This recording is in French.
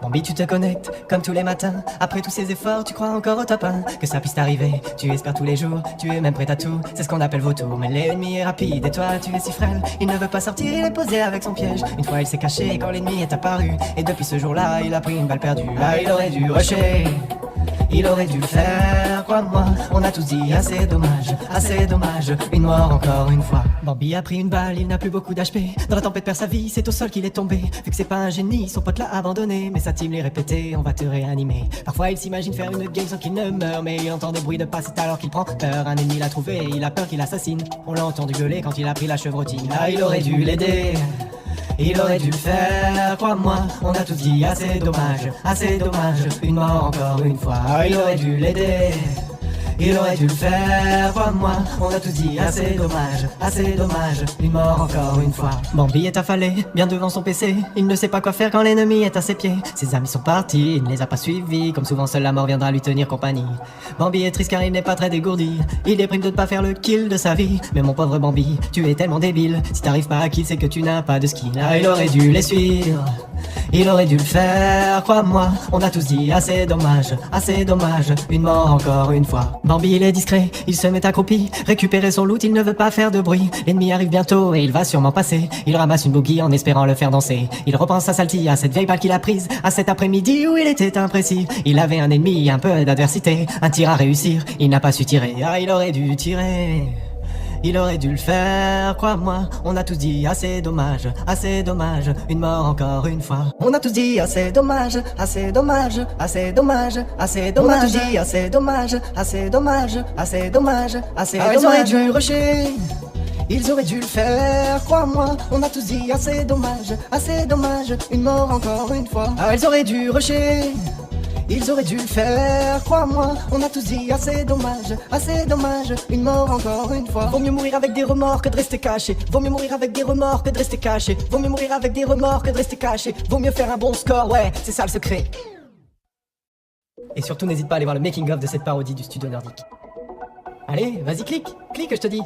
Bambi, tu te connectes comme tous les matins. Après tous ces efforts, tu crois encore au top 1 que ça puisse t'arriver. Tu espères tous les jours, tu es même prêt à tout. C'est ce qu'on appelle vautour. Mais l'ennemi est rapide et toi, tu es si frêle. Il ne veut pas sortir, il est posé avec son piège. Une fois, il s'est caché quand l'ennemi est apparu. Et depuis ce jour-là, il a pris une balle perdue. Là, il aurait dû rusher. Il aurait dû le faire, crois-moi. On a tous dit assez dommage, une mort encore une fois. Bambi a pris une balle, il n'a plus beaucoup d'HP. Dans la tempête perd sa vie, c'est au sol qu'il est tombé. Vu que c'est pas un génie, son pote l'a abandonné. Mais sa team lui répétait, on va te réanimer. Parfois il s'imagine faire une game sans qu'il ne meure. Mais il entend des bruits de pas, c'est alors qu'il prend peur. Un ennemi l'a trouvé, il a peur qu'il assassine. On l'a entendu gueuler quand il a pris la chevrotine. Là il aurait dû l'aider. Il aurait dû le faire, crois-moi. On a tous dit assez dommage, une mort encore une fois. Il aurait dû l'aider. Il aurait dû le faire, crois-moi. On a tous dit assez dommage, une mort encore une fois. Bambi est affalé, bien devant son PC. Il ne sait pas quoi faire quand l'ennemi est à ses pieds. Ses amis sont partis, il ne les a pas suivis. Comme souvent seule la mort viendra lui tenir compagnie. Bambi est triste car il n'est pas très dégourdi. Il déprime de ne pas faire le kill de sa vie. Mais mon pauvre Bambi, tu es tellement débile. Si t'arrives pas à kill, c'est que tu n'as pas de skill. Là il aurait dû les suivre. Il aurait dû le faire, crois-moi. On a tous dit assez dommage, une mort encore une fois. Bambi il est discret, il se met accroupi. Récupérer son loot, il ne veut pas faire de bruit. L'ennemi arrive bientôt et il va sûrement passer. Il ramasse une bougie en espérant le faire danser. Il repense à Salty, à cette vieille balle qu'il a prise, à cet après-midi où il était imprécis. Il avait un ennemi, un peu d'adversité, un tir à réussir, il n'a pas su tirer. Ah il aurait dû tirer. Il aurait dû le faire, crois-moi. On a tous dit assez dommage, une mort encore une fois. On a tous dit assez dommage, On a tous dit assez dommage, Ils auraient dû rusher. Ils auraient dû le faire, crois-moi. On a tous dit assez dommage, une mort encore une fois. Ils auraient dû rusher. Ils auraient dû le faire, crois-moi. On a tous dit assez dommage, une mort encore une fois. Vaut mieux mourir avec des remords que de rester caché. Vaut mieux mourir avec des remords que de rester caché. Vaut mieux mourir avec des remords que de rester caché. Vaut mieux faire un bon score, ouais, c'est ça le secret. Et surtout n'hésite pas à aller voir le making of de cette parodie du studio nordique. Allez, vas-y clique, je te dis.